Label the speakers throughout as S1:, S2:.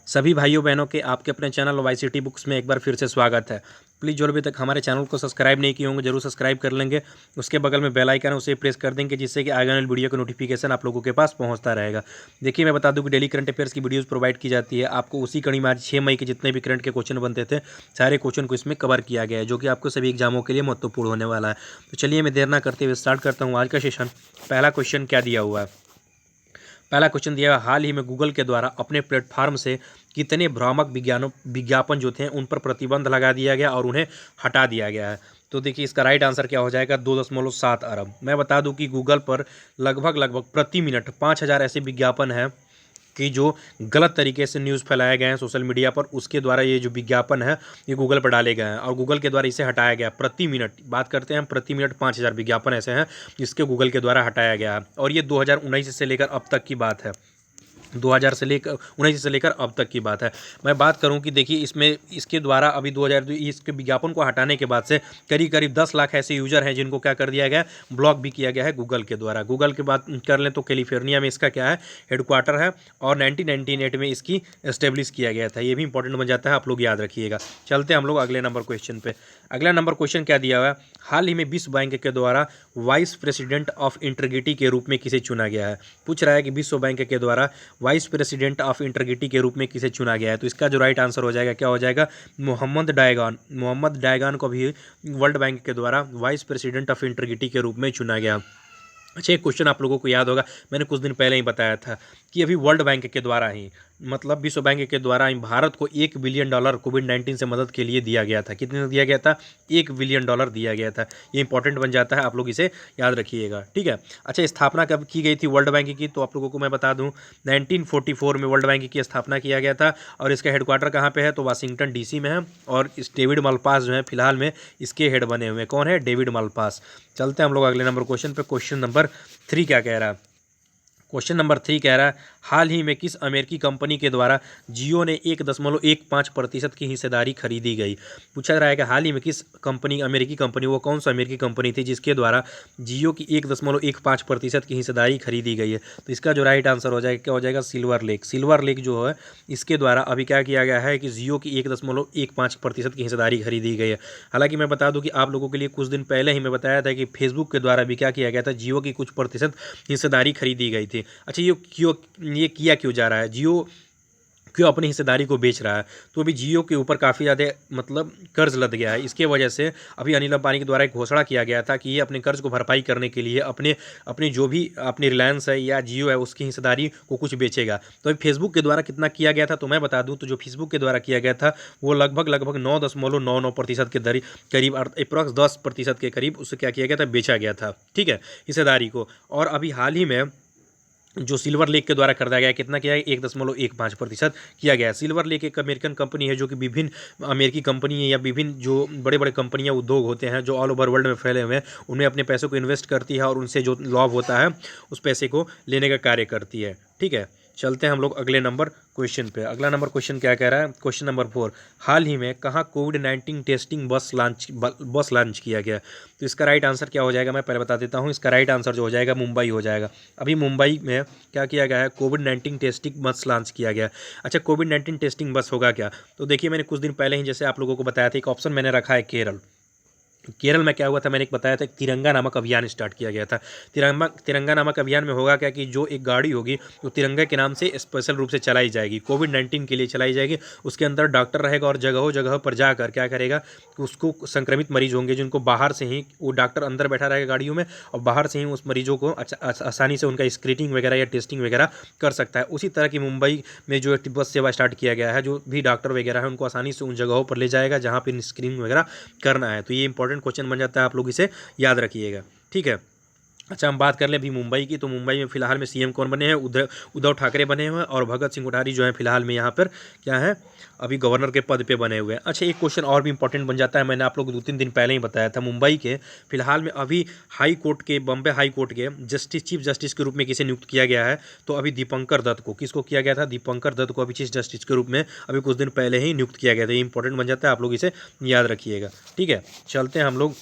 S1: सभी भाइयों बहनों के आपके अपने चैनल वाई सिटी बुक्स में एक बार फिर से स्वागत है। प्लीज़ जो अभी तक हमारे चैनल को सब्सक्राइब नहीं किए होंगे जरूर सब्सक्राइब कर लेंगे। उसके बगल में बेल आइकन है उसे प्रेस कर देंगे जिससे कि आगे वाली वीडियो का नोटिफिकेशन आप लोगों के पास पहुंचता रहेगा। देखिए मैं बता दूं कि डेली करंट अफेयर्स की वीडियोज़ प्रोवाइड की जाती है आपको। उसी कड़ी में आज 6 मई के जितने भी करंट के क्वेश्चन बनते थे सारे क्वेश्चन को इसमें कवर किया गया है जो कि आपको सभी एग्जामों के लिए महत्वपूर्ण होने वाला है। तो चलिए मैं देर ना करते हुए स्टार्ट करता हूँ आज का सेशन। पहला क्वेश्चन क्या दिया हुआ है। पहला क्वेश्चन दिया हुआ, हाल ही में गूगल के द्वारा अपने प्लेटफॉर्म से कितने भ्रामक विज्ञापन जो थे उन पर प्रतिबंध लगा दिया गया और उन्हें हटा दिया गया है। तो देखिए इसका राइट आंसर क्या हो जाएगा, 2.7 अरब। मैं बता दूं कि गूगल पर लगभग प्रति मिनट 5,000 ऐसे विज्ञापन हैं कि जो गलत तरीके से न्यूज़ फैलाए गए हैं सोशल मीडिया पर, उसके द्वारा ये जो विज्ञापन है ये गूगल पर डाले गए हैं और गूगल के द्वारा इसे हटाया गया। प्रति मिनट बात करते हैं, प्रति मिनट 5,000 विज्ञापन ऐसे हैं जिसके गूगल के द्वारा हटाया गया है और ये 2019 से लेकर अब तक की बात है। 2000 से लेकर 19 से लेकर अब तक की बात है। मैं बात करूं कि देखिए इसमें इसके द्वारा अभी 2000 इसके विज्ञापन को हटाने के बाद से करीब 10 लाख ऐसे यूजर हैं जिनको क्या कर दिया गया, ब्लॉक भी किया गया है गूगल के द्वारा। गूगल की बात कर लें तो कैलिफोर्निया में इसका क्या है, हेडक्वार्टर है और 1998 में इसकी एस्टेब्लिश किया गया था। ये भी इंपॉर्टेंट बन जाता है, आप लोग याद रखिएगा। चलते हैं हम लोग अगले नंबर क्वेश्चन पे। अगला नंबर क्वेश्चन क्या दिया हुआ है, हाल ही में विश्व बैंक के द्वारा वाइस प्रेसिडेंट ऑफ इंटीग्रिटी के रूप में किसे चुना गया है। पूछ रहा है कि विश्व बैंक के द्वारा वाइस प्रेसिडेंट ऑफ इंटीग्रिटी के रूप में किसे चुना गया है। तो इसका जो राइट आंसर हो जाएगा क्या हो जाएगा, मोहम्मद डायगान। मोहम्मद डायगान को भी वर्ल्ड बैंक के द्वारा वाइस प्रेसिडेंट ऑफ इंटीग्रिटी के रूप में चुना गया। अच्छा एक क्वेश्चन आप लोगों को याद होगा, मैंने कुछ दिन पहले ही बताया था कि अभी वर्ल्ड बैंक के द्वारा ही मतलब विश्व बैंक के द्वारा ही भारत को $1 बिलियन कोविड-19 से मदद के लिए दिया गया था। कितने दिया गया था, $1 बिलियन दिया गया था। ये इंपॉर्टेंट बन जाता है, आप लोग इसे याद रखिएगा, ठीक है। अच्छा स्थापना कब की गई थी वर्ल्ड बैंक की, तो आप लोगों को मैं बता दूं 1944 में वर्ल्ड बैंक की स्थापना किया गया था और इसका हेडक्वार्टर कहाँ पे है, तो वाशिंगटन डीसी में है। और इस डेविड मालपास जो है फिलहाल में इसके हेड बने हुए हैं। कौन है, डेविड मालपास। चलते हैं हम लोग अगले नंबर क्वेश्चन पे। क्वेश्चन नंबर 3 क्या कह रहा है, क्वेश्चन नंबर 3 कह रहा है, हाल ही में किस अमेरिकी कंपनी के द्वारा जियो ने 1.15% की हिस्सेदारी खरीदी गई। पूछा रहा है कि हाल ही में किस कंपनी, अमेरिकी कंपनी, वो कौन सा अमेरिकी कंपनी थी जिसके द्वारा जियो की 1.15% की हिस्सेदारी खरीदी गई है। तो इसका जो राइट आंसर हो जाएगा क्या हो जाएगा, सिल्वर लेक। सिल्वर लेक जो है इसके द्वारा अभी क्या किया गया है कि जियो की 1.15% की हिस्सेदारी खरीदी गई है। हालांकि मैं बता दूं कि आप लोगों के लिए कुछ दिन पहले ही मैं बताया था कि फेसबुक के द्वारा भी क्या किया गया था, जियो की कुछ प्रतिशत हिस्सेदारी खरीदी गई थी। अच्छा ये किया क्यों जा रहा है, जियो क्यों अपनी हिस्सेदारी को बेच रहा है, तो अभी जियो के ऊपर काफ़ी ज़्यादा मतलब कर्ज लद गया है। इसके वजह से अभी अनिल अंबानी के द्वारा एक घोषणा किया गया था कि ये अपने कर्ज को भरपाई करने के लिए अपने जो भी अपनी रिलायंस है या जियो है उसकी हिस्सेदारी को कुछ बेचेगा। तो अभी फेसबुक के द्वारा कितना किया गया था, तो मैं बता दूं तो जो फेसबुक के द्वारा किया गया था वो लगभग 9.99% के करीब अप्रॉक्स 10% के करीब उससे क्या किया गया था, बेचा गया था, ठीक है, हिस्सेदारी को। और अभी हाल ही में जो सिल्वर लेक के द्वारा कर दिया गया, कितना किया है, 1.15% किया गया है। सिल्वर लेक एक अमेरिकन कंपनी है जो कि विभिन्न अमेरिकी कंपनी है या विभिन्न जो बड़े बड़े कंपनियां उद्योग होते हैं जो ऑल ओवर वर्ल्ड में फैले हुए हैं उनमें अपने पैसों को इन्वेस्ट करती है और उनसे जो लाभ होता है उस पैसे को लेने का कार्य करती है, ठीक है। चलते हैं हम लोग अगले नंबर क्वेश्चन पे। अगला नंबर क्वेश्चन क्या कह रहा है, क्वेश्चन नंबर 4, हाल ही में कहाँ कोविड-19 टेस्टिंग बस लॉन्च किया गया। तो इसका राइट आंसर क्या हो जाएगा, मैं पहले बता देता हूँ। इसका राइट आंसर जो हो जाएगा मुंबई हो जाएगा। अभी मुंबई में क्या किया गया है, कोविड-19 टेस्टिंग बस लॉन्च किया गया। अच्छा कोविड-19 टेस्टिंग बस होगा क्या, तो देखिए मैंने कुछ दिन पहले ही जैसे आप लोगों को बताया था एक ऑप्शन मैंने रखा है केरल। केरल में क्या हुआ था, मैंने एक बताया था, एक तिरंगा नामक अभियान स्टार्ट किया गया था। तिरंगा नामक अभियान में होगा क्या कि जो एक गाड़ी होगी वो तिरंगा के नाम से स्पेशल रूप से चलाई जाएगी, कोविड-19 के लिए चलाई जाएगी। उसके अंदर डॉक्टर रहेगा और जगहों जगह पर जाकर क्या करेगा, उसको संक्रमित मरीज होंगे जिनको बाहर से ही वो डॉक्टर अंदर बैठा रहेगा गाड़ियों में और बाहर से ही उस मरीजों को आसानी से उनका स्क्रीनिंग वगैरह या टेस्टिंग वगैरह कर सकता है। उसी तरह की मुंबई में जो बस सेवा स्टार्ट किया गया है, जो भी डॉक्टर वगैरह है उनको आसानी से उन जगहों पर ले जाएगा जहाँ पर स्क्रीनिंग वगैरह करना है। तो ये इंपॉर्टेंट क्वेश्चन बन जाता है, आप लोग इसे याद रखिएगा, ठीक है। अच्छा हम बात कर लें अभी मुंबई की, तो मुंबई में फिलहाल में सीएम कौन बने हैं, उद्धव ठाकरे बने हुए हैं और भगत सिंह कोठारी जो है फिलहाल में यहाँ पर क्या है, अभी गवर्नर के पद पे बने हुए हैं। अच्छा एक क्वेश्चन और भी इंपॉर्टेंट बन जाता है, मैंने आप लोग को 2-3 दिन पहले ही बताया था, मुंबई के फिलहाल में अभी हाई कोर्ट के, बॉम्बे हाई कोर्ट के चीफ जस्टिस के रूप में किसे नियुक्त किया गया है, तो अभी दीपंकर दत्त को, किसको किया गया था, दीपंकर दत्त को अभी चीफ जस्टिस के रूप में अभी कुछ दिन पहले ही नियुक्त किया गया था। ये इंपॉर्टेंट बन जाता है, आप लोग इसे याद रखिएगा, ठीक है। चलते हैं हम लोग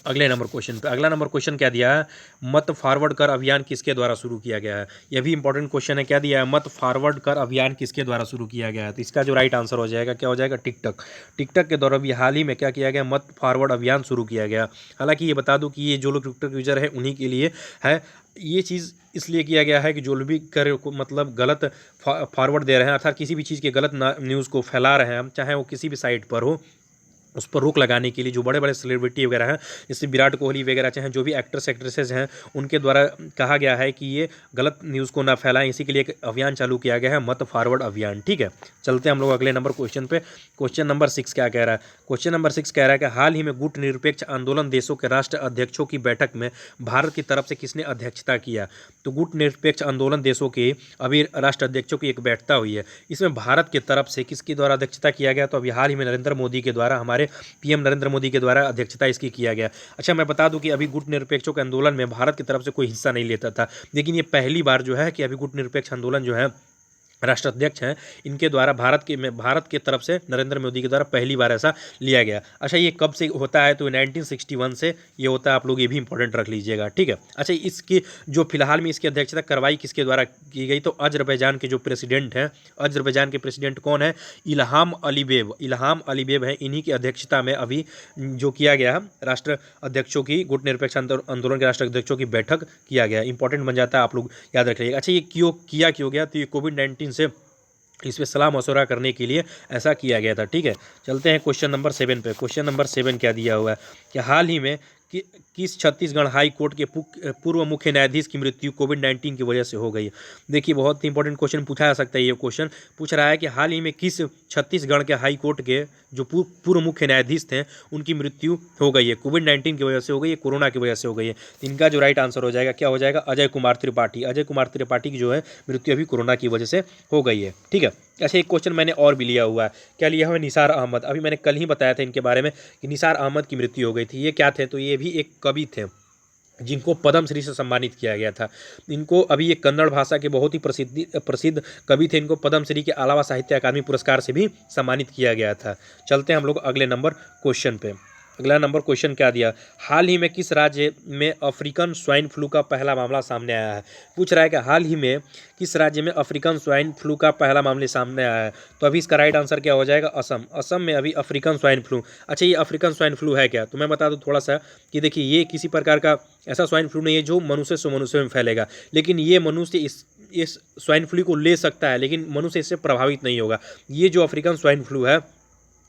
S1: अगले नंबर क्वेश्चन पे। अगला नंबर क्वेश्चन क्या दिया है, मत फॉरवर्ड कर अभियान किसके द्वारा शुरू किया गया है। यह भी इंपॉर्टेंट क्वेश्चन है। क्या दिया है, मत फॉरवर्ड कर अभियान किसके द्वारा शुरू किया गया है। तो इसका जो राइट आंसर हो जाएगा क्या हो जाएगा, टिकटॉक। टिकटॉक के द्वारा भी हाल ही में क्या किया गया, मत फॉरवर्ड अभियान शुरू किया गया। हालांकि ये बता दूं कि ये जो लोग टिकटॉक यूजर है उन्हीं के लिए है। ये चीज़ इसलिए किया गया है कि जो लोग भी कर मतलब गलत फॉरवर्ड दे रहे हैं, अर्थात किसी भी चीज़ के गलत न्यूज़ को फैला रहे हैं, चाहे वो किसी भी साइट पर हो, उस पर रोक लगाने के लिए जो बड़े बड़े सेलिब्रिटी वगैरह हैं, जैसे विराट कोहली वगैरह, चाहे जो भी एक्टर्स एक्ट्रेसेस हैं, उनके द्वारा कहा गया है कि ये गलत न्यूज़ को ना फैलाएं। इसी के लिए एक अभियान चालू किया गया है, मत फॉरवर्ड अभियान। ठीक है, चलते हैं हम लोग अगले नंबर क्वेश्चन पे। क्वेश्चन नंबर 6 क्या कह रहा है। क्वेश्चन नंबर 6 कह रहा है कि हाल ही में गुट निरपेक्ष आंदोलन देशों के राष्ट्र अध्यक्षों की बैठक में भारत की तरफ से किसने अध्यक्षता किया। तो गुट निरपेक्ष आंदोलन देशों के अभी राष्ट्र अध्यक्षों की एक बैठक हुई है, इसमें भारत की तरफ से किसके द्वारा अध्यक्षता किया गया। तो अभी हाल ही में नरेंद्र मोदी के द्वारा, हमारे पीएम नरेंद्र मोदी के द्वारा अध्यक्षता इसकी किया गया। अच्छा, मैं बता दूं कि अभी गुट निरपेक्षों के आंदोलन में भारत की तरफ से कोई हिस्सा नहीं लेता था, लेकिन ये पहली बार जो है कि अभी गुट निरपेक्ष आंदोलन जो है राष्ट्र अध्यक्ष हैं, इनके द्वारा भारत के तरफ से नरेंद्र मोदी के द्वारा पहली बार ऐसा लिया गया। अच्छा, ये कब से होता है, तो 1961 से ये होता है। आप लोग ये भी इंपॉर्टेंट रख लीजिएगा। ठीक है। अच्छा, इसकी जो फिलहाल में इसकी अध्यक्षता करवाई किसके द्वारा की गई, तो अजरबैजान के जो प्रेसिडेंट हैं, अजरबैजान के प्रेसिडेंट कौन है, इल्हाम अलीयेव। इल्हाम अलीयेव है, इन्हीं की अध्यक्षता में अभी जो किया गया राष्ट्र अध्यक्षों की, गुट निरपेक्ष आंदोलन के राष्ट्र अध्यक्षों की बैठक किया गया। इंपॉर्टेंट बन जाता है, आप लोग याद रख लीजिएगा। अच्छा, ये क्यों गया, तो ये कोविड-19 से इस पे सलाह मशवरा करने के लिए ऐसा किया गया था। ठीक है, चलते हैं क्वेश्चन नंबर 7 पे। क्वेश्चन नंबर 7 क्या दिया हुआ है कि हाल ही में किस छत्तीसगढ़ हाई कोर्ट के पूर्व मुख्य न्यायाधीश की मृत्यु कोविड-19 की वजह से हो गई है। देखिए, बहुत ही इंपॉर्टेंट क्वेश्चन पूछा जा सकता है। ये क्वेश्चन पूछ रहा है कि हाल ही में किस छत्तीसगढ़ के हाई कोर्ट के जो पूर्व मुख्य न्यायाधीश थे उनकी मृत्यु हो गई है, कोविड-19 की वजह से हो गई है, कोरोना की वजह से हो गई है। इनका जो राइट आंसर हो जाएगा क्या हो जाएगा, अजय कुमार त्रिपाठी। अजय कुमार त्रिपाठी की जो है मृत्यु अभी कोरोना की वजह से हो गई है। ठीक है। अच्छा, एक क्वेश्चन मैंने और भी लिया हुआ है। क्या लिया हुआ है, निसार अहमद। अभी मैंने कल ही बताया था इनके बारे में कि निसार अहमद की मृत्यु हो गई थी। ये क्या थे, तो ये भी एक कवि थे जिनको पद्मश्री से सम्मानित किया गया था। इनको अभी ये कन्नड़ भाषा के बहुत ही प्रसिद्ध कवि थे। इनको पद्मश्री के अलावा साहित्य अकादमी पुरस्कार से भी सम्मानित किया गया था। चलते हैं हम लोग अगले नंबर क्वेश्चन पे। अगला नंबर क्वेश्चन क्या दिया, हाल ही में किस राज्य में अफ्रीकन स्वाइन फ्लू का पहला मामला सामने आया है। पूछ रहा है कि हाल ही में किस राज्य में अफ्रीकन स्वाइन फ्लू का पहला मामले सामने आया है। तो अभी इसका राइट आंसर क्या हो जाएगा, असम। असम में अभी अफ्रीकन स्वाइन फ्लू। अच्छा, ये अफ्रीकन स्वाइन फ्लू है क्या, तो मैं बता दूं थोड़ा सा कि देखिए, ये किसी प्रकार का ऐसा स्वाइन फ्लू नहीं है जो मनुष्य से मनुष्य में फैलेगा, लेकिन ये मनुष्य इस स्वाइन फ्लू को ले सकता है, लेकिन मनुष्य इससे प्रभावित नहीं होगा। ये जो अफ्रीकन स्वाइन फ्लू है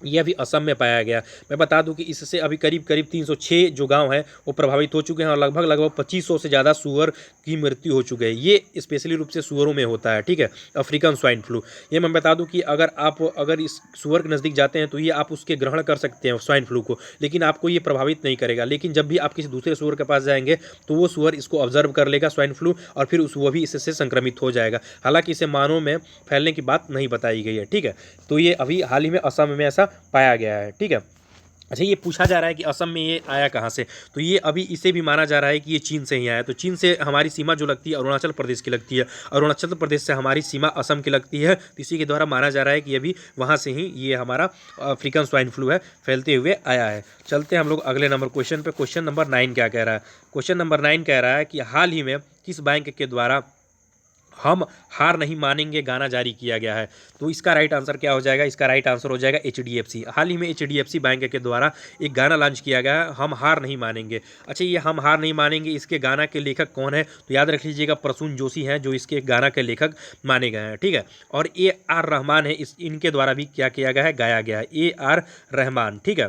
S1: ये अभी असम में पाया गया। मैं बता दूं कि इससे अभी करीब 306 जो गांव हैं वो प्रभावित हो चुके हैं और लगभग 2500 से ज़्यादा सूअर की मृत्यु हो चुकी है। ये स्पेशली रूप से सूअरों में होता है। ठीक है, अफ्रीकन स्वाइन फ्लू। ये मैं बता दूं कि अगर इस सूअर के नज़दीक जाते हैं तो ये आप उसके ग्रहण कर सकते हैं स्वाइन फ्लू को, लेकिन आपको ये प्रभावित नहीं करेगा। लेकिन जब भी आप किसी दूसरे सूअर के पास जाएंगे तो वो सूअर इसको ऑब्जर्व कर लेगा स्वाइन फ्लू, और फिर वो भी इससे संक्रमित हो जाएगा। हालांकि इसे मानव में फैलने की बात नहीं बताई गई है। ठीक है, तो ये अभी हाल ही में असम में ऐसा पाया गया है। ठीक है। अच्छा, ये पूछा जा रहा है कि असम में ये आया कहाँ से, तो ये अभी इसे भी माना जा रहा है कि ये चीन से ही आया है। तो चीन से हमारी सीमा जो लगती है अरुणाचल प्रदेश की लगती है, अरुणाचल प्रदेश से हमारी सीमा असम की लगती है। तो इसी के द्वारा माना जा रहा है कि अभी वहाँ से ही ये हमारा अफ्रीकन स्वाइन फ्लू है फैलते हुए आया है। चलते हैं हम लोग अगले नंबर क्वेश्चन पे। क्वेश्चन नंबर 9 क्या कह रहा है। क्वेश्चन नंबर 9 कह रहा है कि हाल ही में किस बैंक के द्वारा हम हार नहीं मानेंगे गाना जारी किया गया है। तो इसका राइट आंसर क्या हो जाएगा, इसका राइट आंसर हो जाएगा HDFC। हाल ही में HDFC बैंक के द्वारा एक गाना लॉन्च किया गया है, हम हार नहीं मानेंगे। अच्छा, ये हम हार नहीं मानेंगे, इसके गाना के लेखक कौन है, तो याद रख लीजिएगा प्रसून जोशी हैं जो इसके गाना के लेखक माने गए हैं। ठीक है, और AR रहमान है, इनके द्वारा भी क्या किया गया है, गाया गया है, AR रहमान। ठीक है,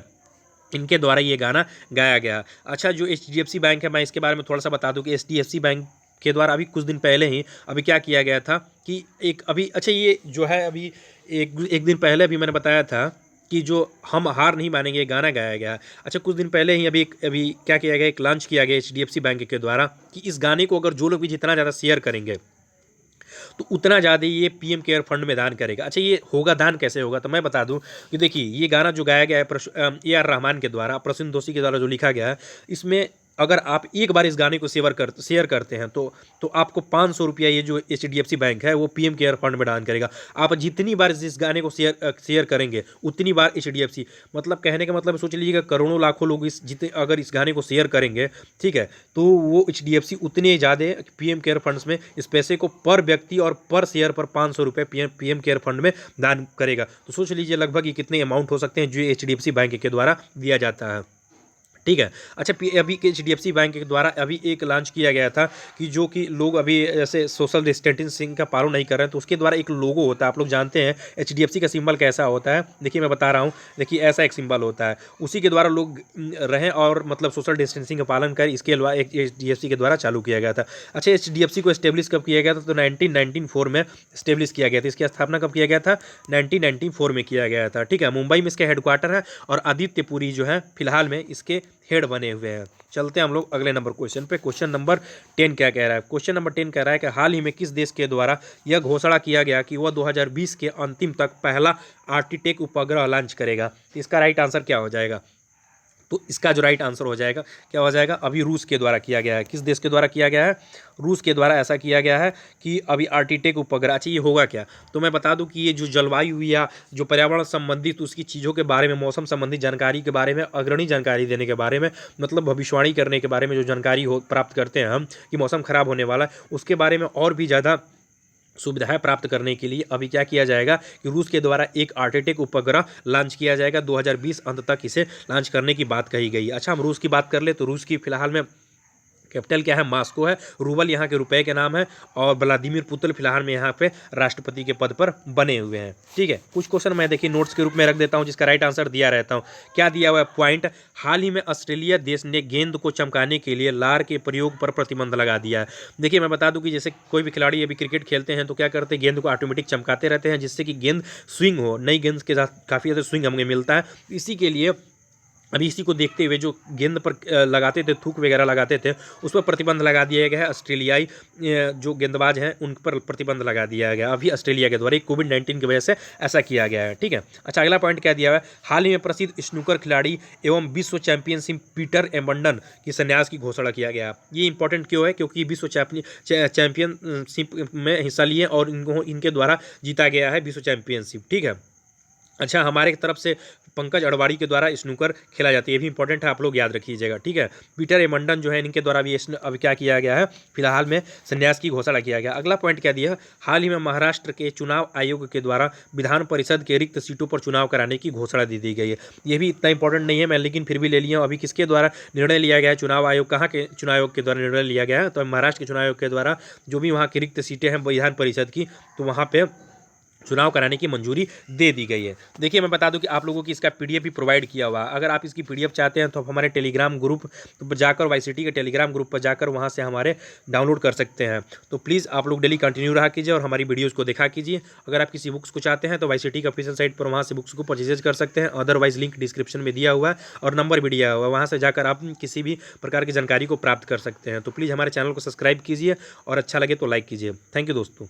S1: इनके द्वारा ये गाना गाया गया। अच्छा, जो HDFC बैंक है, मैं इसके बारे में थोड़ा सा बता दूं कि HDFC बैंक के द्वारा अभी कुछ दिन पहले ही अभी क्या किया गया था कि एक अभी, अच्छा ये जो है अभी एक दिन पहले अभी मैंने बताया था कि जो हम हार नहीं मानेंगे गाना गाया गया है। अच्छा, कुछ दिन पहले ही अभी क्या किया गया, एक लॉन्च किया गया HDFC बैंक के द्वारा कि इस गाने को अगर जो लोग भी जितना ज़्यादा शेयर करेंगे तो उतना ज़्यादा ये PM केयर फंड में दान करेगा। अच्छा, ये होगा दान कैसे होगा, तो मैं बता दूं कि देखिए, ये गाना जो गाया गया है AR रहमान के द्वारा, प्रसून जोशी के द्वारा जो लिखा गया है, इसमें अगर आप एक बार इस गाने को शेयर करते हैं तो आपको 500 रुपया ये जो HDFC बैंक है वो PM केयर फंड में दान करेगा। आप जितनी बार इस गाने को शेयर करेंगे उतनी बार HDFC, मतलब कहने का मतलब सोच लीजिएगा करोड़ों लाखों लोग अगर इस गाने को शेयर करेंगे, ठीक है, तो वो HDFC उतने ज़्यादा PM केयर फंड्स में इस पैसे को पर व्यक्ति और पर शेयर पर 500 रुपये PM केयर फंड में दान करेगा। तो सोच लीजिए लगभग ये कितने अमाउंट हो सकते हैं जो HDFC बैंक के द्वारा दिया जाता है, ठीक है। अच्छा, अभी HDFC बैंक के द्वारा अभी एक लॉन्च किया गया था कि जो कि लोग अभी जैसे सोशल डिस्टेंसिंग का पालन नहीं कर रहे हैं, तो उसके द्वारा एक लोगो होता है, आप लोग जानते हैं HDFC का सिंबल कैसा होता है, देखिए मैं बता रहा हूँ, देखिए ऐसा एक सिंबल होता है, उसी के द्वारा लोग रहें और मतलब सोशल डिस्टेंसिंग का पालन करें, इसके अलावा एक HDFC के द्वारा चालू किया गया था। अच्छा, HDFC को इस्टेब्लिश कब किया गया था, तो 1994 में इस्टेब्लिश किया गया था। इसकी स्थापना कब किया गया था, 1994 में किया गया था, ठीक है। मुंबई में इसका हेडक्वार्टर है और आदित्य पुरी जो है फिलहाल में इसके हेड बने हुए हैं। चलते हैं हम लोग अगले नंबर क्वेश्चन पे। क्वेश्चन नंबर 10 क्या कह रहा है, क्वेश्चन नंबर 10 कह रहा है कि हाल ही में किस देश के द्वारा यह घोषणा किया गया कि वह 2020 के अंतिम तक पहला आर्टिटेक उपग्रह लॉन्च करेगा। तो इसका राइट आंसर क्या हो जाएगा, तो इसका जो राइट आंसर हो जाएगा क्या हो जाएगा, अभी रूस के द्वारा किया गया है। किस देश के द्वारा किया गया है, रूस के द्वारा ऐसा किया गया है कि अभी आर्टिटेक उपग्रह। अच्छा, ये होगा क्या, तो मैं बता दूं कि ये जो जलवायु या जो पर्यावरण संबंधित उसकी चीज़ों के बारे में, मौसम संबंधी जानकारी के बारे में, अग्रणी जानकारी देने के बारे में, मतलब भविष्यवाणी करने के बारे में जो जानकारी प्राप्त करते हैं हम कि मौसम खराब होने वाला है, उसके बारे में और भी ज़्यादा सुविधाएं प्राप्त करने के लिए अभी क्या किया जाएगा कि रूस के द्वारा एक आर्टिटेक उपग्रह लॉन्च किया जाएगा। 2020 अंत तक इसे लॉन्च करने की बात कही गई। अच्छा, हम रूस की बात कर ले तो रूस की फिलहाल में कैपिटल क्या है, मास्को है, रूबल यहाँ के रुपए के नाम है, और व्लादिमीर पुतिन फिलहाल में यहाँ पे राष्ट्रपति के पद पर बने हुए हैं, ठीक है। कुछ क्वेश्चन मैं देखिए नोट्स के रूप में रख देता हूँ जिसका राइट आंसर दिया रहता हूँ। क्या दिया हुआ है पॉइंट, हाल ही में ऑस्ट्रेलिया देश ने गेंद को चमकाने के लिए लार के प्रयोग पर प्रतिबंध लगा दिया है। देखिए मैं बता दूं कि जैसे कोई भी खिलाड़ी अभी क्रिकेट खेलते हैं तो क्या करते हैं, गेंद को ऑटोमेटिक चमकाते रहते हैं जिससे कि गेंद स्विंग हो, नई गेंद के साथ काफ़ी ज़्यादा स्विंग हमें मिलता है। इसी के लिए अभी इसी को देखते हुए जो गेंद पर लगाते थे, थूक वगैरह लगाते थे, उस पर प्रतिबंध लगा दिया गया है। ऑस्ट्रेलियाई जो गेंदबाज हैं उन पर प्रतिबंध लगा दिया गया अभी ऑस्ट्रेलिया के द्वारा कोविड-19 की वजह से ऐसा किया गया है, ठीक है। अच्छा, अगला पॉइंट क्या दिया हुआ है, हाल ही में प्रसिद्ध स्नूकर खिलाड़ी एवं विश्व चैंपियनशिप पीटर एम्बंडन की संन्यास की घोषणा किया गया। ये इंपॉर्टेंट क्यों है, क्योंकि विश्व चैंपियनशिप में हिस्सा लिए और इनके द्वारा जीता गया है विश्व चैंपियनशिप, ठीक है। अच्छा, हमारे तरफ से पंकज अडवाणी के द्वारा स्नूकर खेला जाता है, ये भी इंपॉर्टेंट है, आप लोग याद रखिएगा, ठीक है। पीटर एमंडन जो है इनके द्वारा भी अभी क्या किया गया है, फिलहाल में संन्यास की घोषणा किया गया। अगला पॉइंट क्या दिया, हाल ही में महाराष्ट्र के चुनाव आयोग के द्वारा विधान परिषद के रिक्त सीटों पर चुनाव कराने की घोषणा दी गई है। ये भी इतना इंपॉर्टेंट नहीं है मैं लेकिन फिर भी ले लिया हूँ। अभी किसके द्वारा निर्णय लिया गया है, चुनाव आयोग, कहाँ के चुनाव आयोग के द्वारा निर्णय लिया गया है, तो महाराष्ट्र के चुनाव आयोग के द्वारा जो भी वहाँ की रिक्त सीटें हैं विधान परिषद की, तो वहाँ पर चुनाव कराने की मंजूरी दे दी गई है। देखिए मैं बता दूं कि आप लोगों की इसका PDF भी प्रोवाइड किया हुआ है। अगर आप इसकी PDF चाहते हैं तो आप हमारे टेलीग्राम ग्रुप पर जाकर, YCT के टेलीग्राम ग्रुप पर जाकर वहां से हमारे डाउनलोड कर सकते हैं। तो प्लीज़ आप लोग डेली कंटिन्यू रहा कीजिए और हमारी वीडियोज़ को देखा कीजिए। अगर आप किसी बुक्स को चाहते हैं तो YCT के ऑफिशियल साइट पर वहाँ से बुक्स को परचेज कर सकते हैं, अदरवाइज लिंक डिस्क्रिप्शन में दिया हुआ है और नंबर भी दिया हुआ है, वहाँ से जाकर आप किसी भी प्रकार की जानकारी को प्राप्त कर सकते हैं। तो प्लीज़ हमारे चैनल को सब्सक्राइब कीजिए और अच्छा लगे तो लाइक कीजिए। थैंक यू दोस्तों।